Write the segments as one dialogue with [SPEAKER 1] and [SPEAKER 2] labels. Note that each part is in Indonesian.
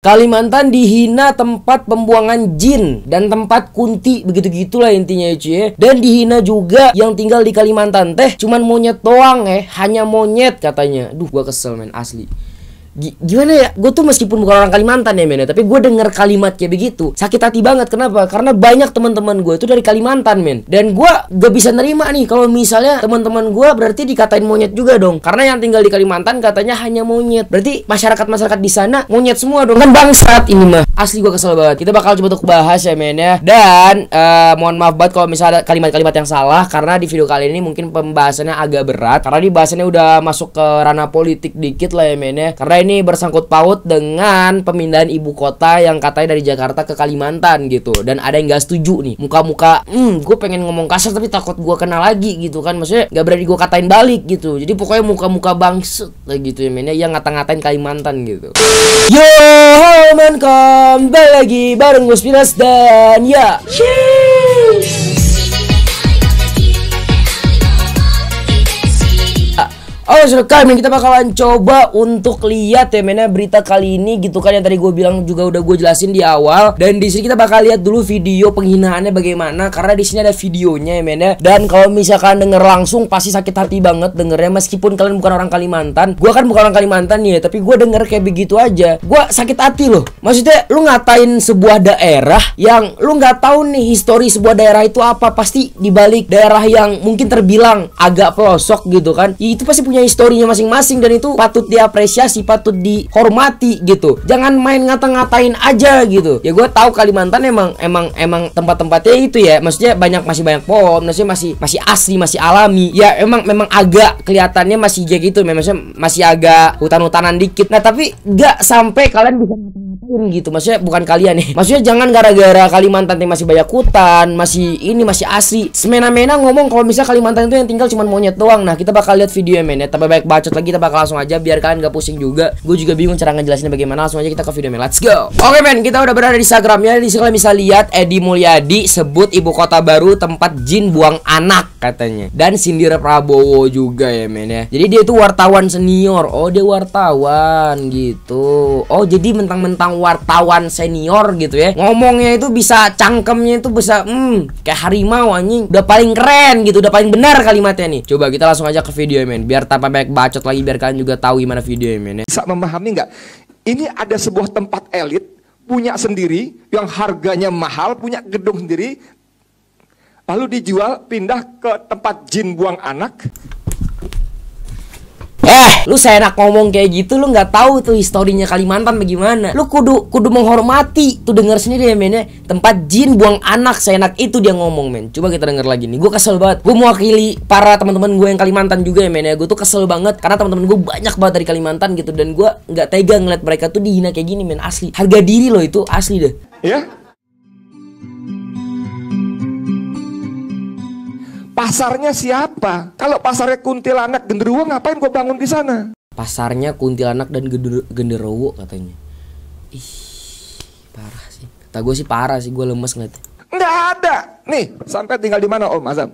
[SPEAKER 1] Kalimantan dihina tempat pembuangan jin dan tempat kunti, begitu-gitulah intinya cuy. Dan dihina juga yang tinggal di Kalimantan teh cuman monyet doang hanya monyet katanya. Duh, gua kesel men asli. Gimana ya, gue tuh meskipun bukan orang Kalimantan ya men, tapi gue denger kalimat kayak begitu sakit hati banget. Kenapa? Karena banyak teman-teman gue itu dari Kalimantan men, dan gue gak bisa nerima nih kalau misalnya teman-teman gue berarti dikatain monyet juga dong, karena yang tinggal di Kalimantan katanya hanya monyet. Berarti masyarakat di sana monyet semua dong, kan bangsat ini mah. Asli gue kesel banget. Kita bakal coba untuk bahas ya men ya. Dan mohon maaf banget kalau misalnya ada kalimat-kalimat yang salah, karena di video kali ini mungkin pembahasannya agak berat, karena di bahasannya udah masuk ke ranah politik dikit lah ya men ya. Karena ini bersangkut paut dengan pemindahan ibu kota yang katanya dari Jakarta ke Kalimantan gitu. Dan ada yang gak setuju nih, muka-muka gue pengen ngomong kasar tapi takut gue kena lagi gitu kan. Maksudnya gak berani gue katain balik gitu. Jadi pokoknya muka-muka bangset lah gitu ya men, yang ngata-ngatain Kalimantan gitu. Yo men, kembali lagi bareng gue Spiras dan ya sekarang kita bakalan coba untuk lihat ya men, berita kali ini gitu kan, yang tadi gue bilang juga udah gue jelasin di awal. Dan di sini kita bakal lihat dulu video penghinaannya bagaimana, karena di sini ada videonya ya men. Dan kalau misalkan denger langsung pasti sakit hati banget dengernya, meskipun kalian bukan orang Kalimantan. Gue kan bukan orang Kalimantan ya, tapi gue denger kayak begitu aja gue sakit hati loh. Maksudnya lu ngatain sebuah daerah yang lu nggak tahu nih histori sebuah daerah itu apa. Pasti dibalik daerah yang mungkin terbilang agak pelosok gitu kan, itu pasti punya historinya masing-masing, dan itu patut diapresiasi, patut dihormati gitu. Jangan main ngata-ngatain aja gitu. Ya gue tahu Kalimantan emang tempat-tempatnya itu ya, maksudnya masih banyak pohon, maksudnya masih asli, masih alami. Ya memang agak kelihatannya masih kayak gitu, maksudnya masih agak hutan-hutanan dikit. Nah tapi gak sampai kalian bisa ngata-ngatain gitu. Maksudnya bukan kalian nih. Maksudnya jangan gara-gara Kalimantan masih banyak hutan, masih asli, semena-mena ngomong kalau misalnya Kalimantan itu yang tinggal cuma monyet doang. Nah kita bakal lihat video men ya. Baik bacot lagi, kita bakal langsung aja biar kalian gak pusing juga. Gue juga bingung cara ngejelasinnya bagaimana. Langsung aja kita ke video men, let's go. Oke men, kita udah berada di Instagramnya. Di sini kalian bisa lihat Edi Mulyadi sebut ibu kota baru tempat jin buang anak katanya. Dan sindir Prabowo juga ya men ya. Jadi dia itu wartawan senior. Oh dia wartawan gitu. Oh jadi mentang-mentang wartawan senior gitu ya, ngomongnya itu bisa, cangkemnya itu bisa kayak harimau anjing. Udah paling keren gitu, udah paling benar kalimatnya nih. Coba kita langsung aja ke video men, biar tanpa banyak bacot lagi, biar kalian juga tahu gimana video men.
[SPEAKER 2] Bisa memahami nggak? Ini ada sebuah tempat elit punya sendiri yang harganya mahal, punya gedung sendiri, lalu dijual, pindah ke tempat jin buang anak.
[SPEAKER 1] Lu seenak ngomong kayak gitu, lu nggak tahu tuh historinya Kalimantan bagaimana. Lu kudu menghormati tuh, denger sendiri ya men ya. Tempat jin buang anak, seenak itu dia ngomong men. Coba kita denger lagi nih. Gue kesel banget. Gue mewakili para teman-teman gue yang Kalimantan juga ya men ya. Gue tuh kesel banget karena teman-teman gue banyak banget dari Kalimantan gitu, dan gue nggak tega ngeliat mereka tuh dihina kayak gini men, asli. Harga diri loh itu, asli deh.
[SPEAKER 2] Ya. Pasarnya siapa? Kalau pasarnya kuntilanak genderuwo, ngapain gue bangun di sana?
[SPEAKER 1] Pasarnya kuntilanak dan genderuwo katanya. Ih, parah sih. Kata gue sih parah sih, gue lemes ngeliatnya.
[SPEAKER 2] Nggak ada. Nih, sampai tinggal di mana Om Azam?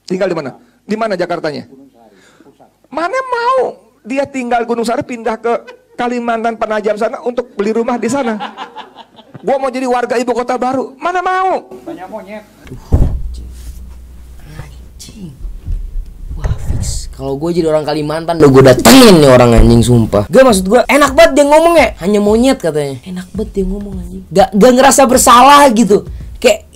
[SPEAKER 2] Tinggal di mana? Di mana Jakartanya? Mana mau dia tinggal Gunung Sari, pindah ke Kalimantan Penajam sana untuk beli rumah di sana. Gue mau jadi warga ibu kota baru. Mana mau? Banyak monyet.
[SPEAKER 1] Wah fix, kalau gue jadi orang Kalimantan udah gue datengin nih orang anjing, sumpah. Gak, maksud gue enak banget dia ngomong ya, hanya monyet katanya. Enak banget dia ngomong anjing, gak ngerasa bersalah gitu. Kayak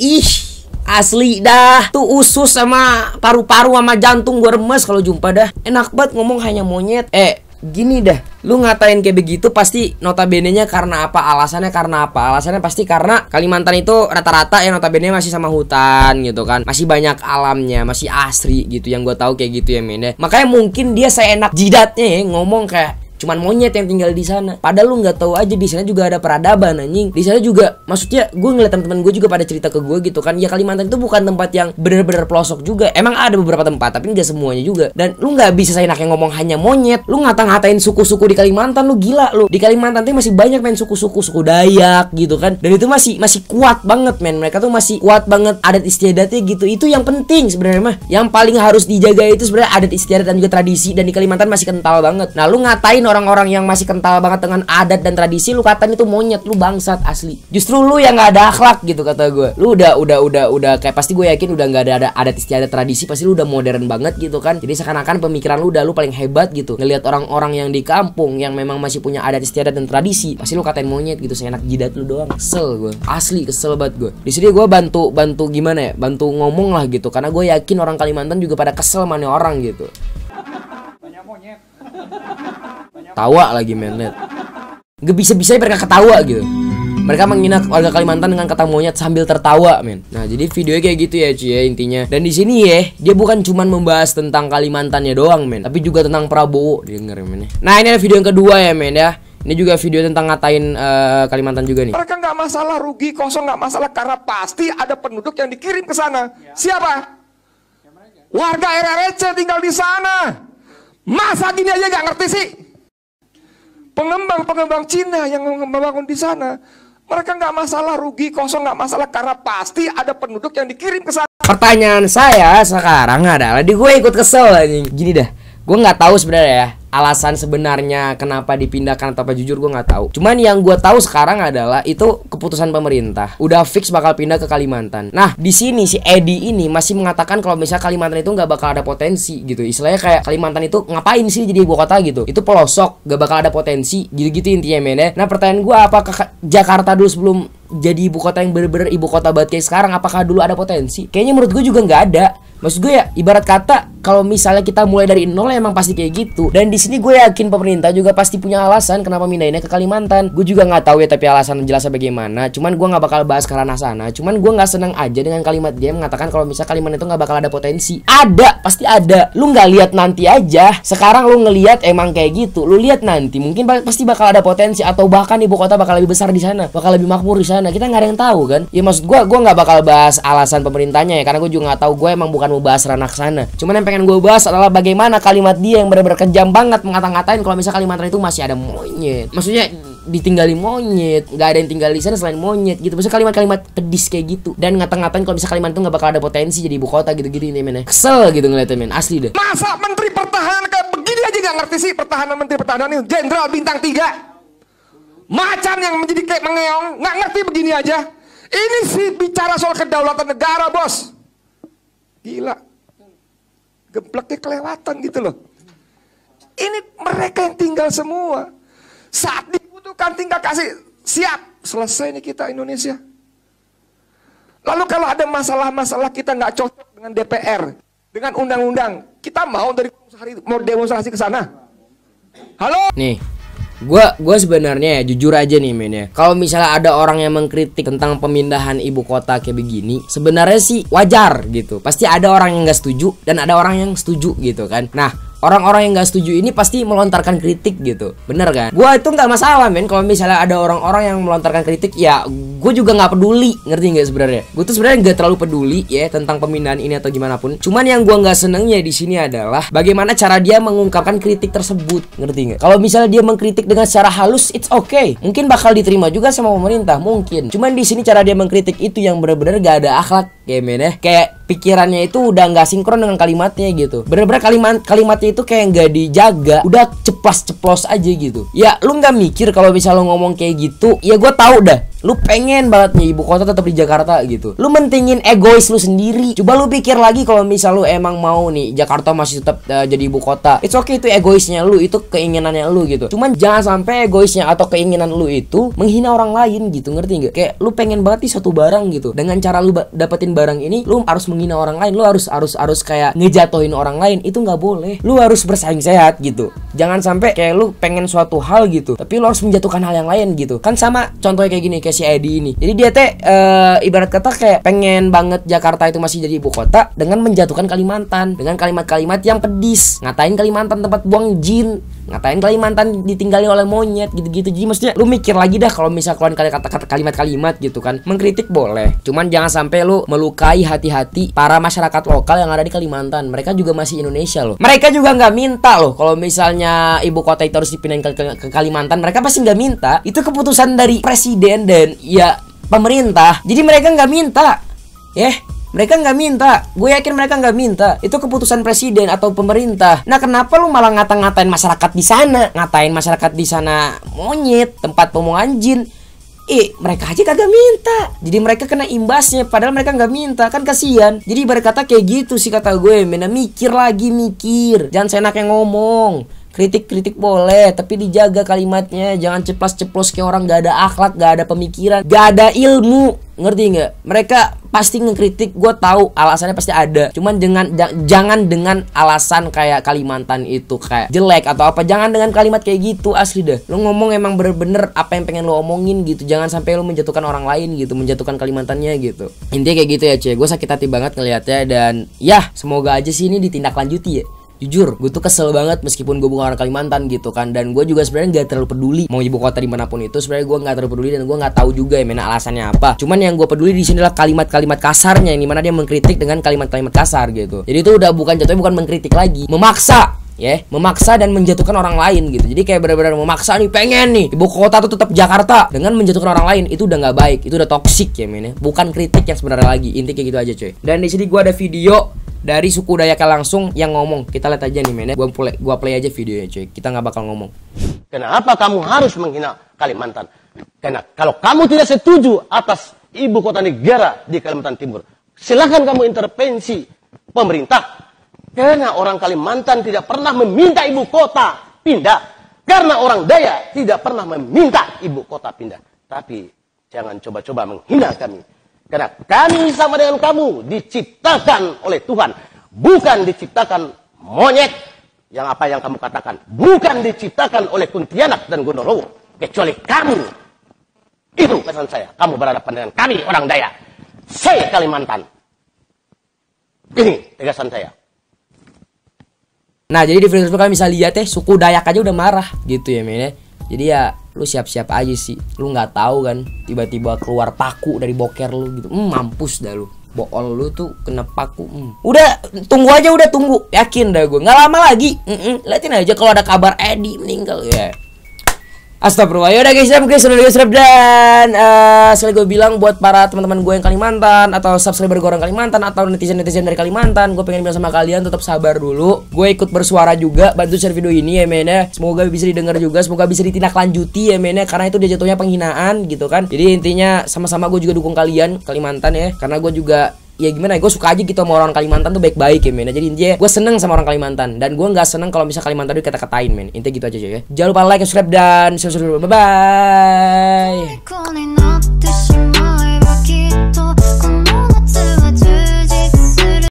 [SPEAKER 1] asli dah, tuh usus sama paru-paru sama jantung gue remes kalau jumpa dah. Enak banget ngomong hanya monyet. Gini dah, lu ngatain kayak begitu pasti notabene-nya karena apa? Alasannya karena apa? Alasannya pasti karena Kalimantan itu rata-rata ya notabene masih sama hutan gitu kan, masih banyak alamnya, masih asri gitu, yang gue tahu kayak gitu ya men. Makanya mungkin dia seenak jidatnya ya ngomong kayak cuman monyet yang tinggal di sana. Padahal lu nggak tahu aja di sana juga ada peradaban anjing. Di sana juga, maksudnya gue ngeliat teman-teman gue juga pada cerita ke gue gitu kan. Ya Kalimantan itu bukan tempat yang bener-bener pelosok juga. Emang ada beberapa tempat, tapi nggak semuanya juga. Dan lu nggak bisa seenaknya ngomong hanya monyet. Lu ngata-ngatain suku-suku di Kalimantan, lu gila lu. Di Kalimantan tuh masih banyak men suku-suku, suku Dayak gitu kan. Dan itu masih kuat banget men. Mereka tuh masih kuat banget adat istiadatnya gitu. Itu yang penting sebenarnya mah. Yang paling harus dijaga itu sebenarnya adat istiadat dan juga tradisi. Dan di Kalimantan masih kental banget. Nah lu ngatain orang-orang yang masih kental banget dengan adat dan tradisi, lu katain itu monyet, lu bangsat asli. Justru lu yang nggak ada akhlak gitu kata gue. Lu udah kayak pasti gue yakin udah nggak ada adat istiadat tradisi, pasti lu udah modern banget gitu kan. Jadi seakan-akan pemikiran lu paling hebat gitu. Ngelihat orang-orang yang di kampung yang memang masih punya adat istiadat dan tradisi, pasti lu katain monyet gitu, seenak jidat lu doang. Kesel gue. Asli kesel banget gue. Di sini gue bantu gimana ya? Bantu ngomong lah gitu, karena gue yakin orang Kalimantan juga pada kesel mana orang gitu.
[SPEAKER 3] Banyak monyet.
[SPEAKER 1] Tawa lagi men, liat. Gak bisa-bisanya mereka ketawa gitu. Mereka menghina warga Kalimantan dengan kata monyet sambil tertawa, men. Nah, jadi videonya kayak gitu ya, cuy ya, intinya. Dan di sini ya, dia bukan cuman membahas tentang Kalimantannya doang, men, tapi juga tentang Prabowo. Denger, men. Nah, ini ada video yang kedua ya, men ya. Ini juga video tentang ngatain Kalimantan juga nih.
[SPEAKER 2] Mereka nggak masalah rugi kosong, nggak masalah karena pasti ada penduduk yang dikirim ke sana. Siapa? Warga RRC tinggal di sana. Masa gini aja nggak ngerti sih? Pengembang Cina yang membangun di sana. Mereka nggak masalah rugi kosong, nggak masalah karena pasti ada penduduk yang dikirim ke sana.
[SPEAKER 1] Pertanyaan saya sekarang adalah, gue ikut kesel anjing. Gini dah, gue nggak tahu sebenarnya ya alasan sebenarnya kenapa dipindahkan atau apa, jujur gue nggak tahu. Cuman yang gue tahu sekarang adalah itu keputusan pemerintah, udah fix bakal pindah ke Kalimantan. Nah di sini si Edi ini masih mengatakan kalau misalnya Kalimantan itu nggak bakal ada potensi gitu. Istilahnya kayak Kalimantan itu ngapain sih jadi ibu kota gitu? Itu pelosok, nggak bakal ada potensi gitu-gitu intinya men ya. Nah pertanyaan gue, apakah Jakarta dulu sebelum jadi ibu kota yang bener-bener ibu kota banget kayak sekarang, apakah dulu ada potensi? Kayaknya menurut gue juga nggak ada. Maksud gue ya, ibarat kata kalau misalnya kita mulai dari nol emang pasti kayak gitu. Dan di sini gue yakin pemerintah juga pasti punya alasan kenapa mindahinnya ke Kalimantan. Gue juga nggak tahu ya tapi alasan jelasnya bagaimana. Cuman gue nggak bakal bahas karena sana. Cuman gue nggak seneng aja dengan kalimat dia mengatakan kalau misalnya Kalimantan itu nggak bakal ada potensi. Ada, pasti ada. Lu nggak lihat nanti aja. Sekarang lu ngelihat emang kayak gitu. Lu lihat nanti mungkin pasti bakal ada potensi, atau bahkan ibu kota bakal lebih besar di sana, bakal lebih makmur di sana. Kita nggak ada yang tahu kan. Ya maksud gue nggak bakal bahas alasan pemerintahnya ya, karena gue juga nggak tahu. Gue emang bukan mau bahas ranah sana. Cuman yang pengen gue bahas adalah bagaimana kalimat dia yang benar-benar kejam banget ngata-ngatain kalau misalnya Kalimantan itu masih ada monyet. Maksudnya ditinggali monyet, nggak ada yang tinggal di sana selain monyet gitu. Maksudnya kalimat-kalimat pedis kayak gitu. Dan ngata-ngatain kalau misalnya Kalimantan itu nggak bakal ada potensi jadi ibu kota gitu-gitu ini men. Kesel gitu ngeliatnya men, asli deh.
[SPEAKER 2] Masa menteri pertahanan kayak begini aja nggak ngerti sih? Pertahanan, menteri pertahanan ini jenderal bintang 3. Macan yang menjadi kayak mengeong, nggak ngerti begini aja. Ini sih bicara soal kedaulatan negara, bos. Gila. Gebleknya kelewatan gitu loh. Ini mereka yang tinggal semua. Saat dibutuhkan tinggal kasih, siap. Selesai nih kita Indonesia. Lalu kalau ada masalah-masalah kita nggak cocok dengan DPR, dengan undang-undang, kita mau demonstrasi ke sana. Halo?
[SPEAKER 1] Nih, Gue sebenarnya ya jujur aja nih men ya, kalau misalnya ada orang yang mengkritik tentang pemindahan ibu kota kayak begini, sebenarnya sih wajar gitu. Pasti ada orang yang nggak setuju dan ada orang yang setuju gitu kan. Nah orang-orang yang nggak setuju ini pasti melontarkan kritik gitu, bener kan? Gue itu nggak masalah men kalau misalnya ada orang-orang yang melontarkan kritik, ya gue juga nggak peduli, ngerti nggak sebenarnya? Gue tuh sebenarnya nggak terlalu peduli ya tentang pemindahan ini atau gimana pun. Cuman yang gue nggak senengnya di sini adalah bagaimana cara dia mengungkapkan kritik tersebut, ngerti nggak? Kalau misalnya dia mengkritik dengan secara halus, it's okay, mungkin bakal diterima juga sama pemerintah mungkin. Cuman di sini cara dia mengkritik itu yang bener-bener gak ada akhlak kayak men ya, kayak pikirannya itu udah nggak sinkron dengan kalimatnya gitu. Bener-bener kalimatnya itu kayak nggak dijaga, udah ceplos aja gitu. Ya lu nggak mikir kalau bisa lu ngomong kayak gitu, ya gue tahu dah lu pengen banget nih ibu kota tetap di Jakarta gitu. Lu mentingin egois lu sendiri. Coba lu pikir lagi kalau misal lu emang mau nih Jakarta masih tetap jadi ibu kota. It's okay, itu egoisnya lu, itu keinginannya lu gitu. Cuman jangan sampai egoisnya atau keinginan lu itu menghina orang lain gitu, ngerti nggak? Kayak lu pengen banget nih suatu barang gitu. Dengan cara lu dapetin barang ini, lu harus menghina orang lain. Lu harus kayak ngejatohin orang lain. Itu nggak boleh. Lu harus bersaing sehat gitu. Jangan sampai kayak lu pengen suatu hal gitu, tapi lu harus menjatuhkan hal yang lain gitu. Kan sama contohnya kayak gini, kayak si Edi ini. Jadi dia ibarat kata kayak pengen banget Jakarta itu masih jadi ibu kota dengan menjatuhkan Kalimantan dengan kalimat-kalimat yang pedis, ngatain Kalimantan tempat buang jin, ngatain Kalimantan ditinggali oleh monyet gitu-gitu. Jadi maksudnya lu mikir lagi dah kalau misal keluarin kata-kata kalimat-kalimat gitu kan. Mengkritik boleh, cuman jangan sampai lu melukai hati-hati para masyarakat lokal yang ada di Kalimantan. Mereka juga masih Indonesia loh. Mereka juga nggak minta loh kalau misalnya ibu kota itu harus dipindahin ke Kalimantan. Mereka pasti nggak minta. Itu keputusan dari presiden dan ya pemerintah. Jadi mereka nggak minta. Mereka nggak minta, gue yakin mereka nggak minta. Itu keputusan presiden atau pemerintah. Nah, kenapa lu malah ngata-ngatain masyarakat di sana? Ngatain masyarakat di sana monyet, tempat pemomongan jin. Mereka aja kagak minta. Jadi mereka kena imbasnya, padahal mereka nggak minta, kan kasihan. Jadi berkata kayak gitu sih kata gue, Mena mikir lagi, mikir. Jangan seenaknya ngomong. Kritik-kritik boleh, tapi dijaga kalimatnya. Jangan ceplas-ceplos kayak orang gak ada akhlak, gak ada pemikiran, gak ada ilmu. Ngerti nggak? Mereka pasti ngekritik, gue tahu alasannya pasti ada. Cuman jangan dengan alasan kayak Kalimantan itu kayak jelek atau apa. Jangan dengan kalimat kayak gitu, asli dah. Lo ngomong emang bener-bener apa yang pengen lo omongin gitu. Jangan sampai lo menjatuhkan orang lain gitu, menjatuhkan Kalimantannya gitu. Intinya kayak gitu ya, Cie. Gue sakit hati banget ngelihatnya, dan ya semoga aja sih ini ditindaklanjuti ya. Jujur, gue tuh kesel banget meskipun gue bukan orang Kalimantan gitu kan. Dan gue juga sebenarnya gak terlalu peduli mau ibu kota dimanapun itu. Sebenarnya gue gak terlalu peduli dan gue gak tahu juga ya Mena alasannya apa. Cuman yang gue peduli di sini adalah kalimat-kalimat kasarnya, yang dimana dia mengkritik dengan kalimat-kalimat kasar gitu. Jadi itu udah jatuhnya bukan mengkritik lagi, memaksa. Memaksa dan menjatuhkan orang lain gitu. Jadi kayak benar-benar memaksa nih, pengen nih ibu kota tuh tetap Jakarta dengan menjatuhkan orang lain. Itu udah nggak baik, itu udah toksik ya men. Bukan kritik yang sebenarnya lagi. Inti kayak gitu aja coy. Dan di sini gue ada video dari suku Dayak langsung yang ngomong. Kita lihat aja nih men. Gua play aja videonya coy. Kita nggak bakal ngomong.
[SPEAKER 4] Kenapa kamu harus menghina Kalimantan? Karena kalau kamu tidak setuju atas ibu kota negara di Kalimantan Timur, silakan kamu intervensi pemerintah. Karena orang Kalimantan tidak pernah meminta ibu kota pindah. Karena orang Dayak tidak pernah meminta ibu kota pindah. Tapi jangan coba-coba menghina kami. Karena kami sama dengan kamu diciptakan oleh Tuhan. Bukan diciptakan monyet yang apa yang kamu katakan. Bukan diciptakan oleh kuntilanak dan gondorowo. Kecuali kamu. Itu pesan saya. Kamu berhadapan dengan kami orang Dayak. Saya Kalimantan. Ini tegasan saya.
[SPEAKER 1] Nah, jadi di video tersebut kalian bisa lihat ya, suku Dayak aja udah marah gitu ya men. Jadi ya lu siap-siap aja sih. Lu nggak tahu kan, tiba-tiba keluar paku dari boker lu gitu. Mampus dah lu. Bool lu tuh kena paku. Udah tunggu aja, udah tunggu. Yakin dah gue, nggak lama lagi. Liatin aja kalau ada kabar Edi meninggal ya. Astagfirullah. Yaudah guys, mungkin subscribe dan sekali gue bilang buat para teman-teman gue yang Kalimantan atau subscriber gue orang Kalimantan atau netizen-netizen dari Kalimantan, gue pengen bilang sama kalian tetap sabar dulu. Gue ikut bersuara juga, bantu share video ini ya men ya. Semoga bisa didengar juga, semoga bisa ditindaklanjuti ya men ya, karena itu dia jatuhnya penghinaan gitu kan. Jadi intinya sama-sama gue juga dukung kalian Kalimantan ya, karena gue juga ya gimana ya, gue suka aja gitu sama orang Kalimantan tuh baik-baik ya men. Jadi intinya gue seneng sama orang Kalimantan, dan gue nggak seneng kalau misal Kalimantan itu kata-katain men. Intinya gitu aja ya. Jangan lupa like, subscribe dan subscribe. Bye bye.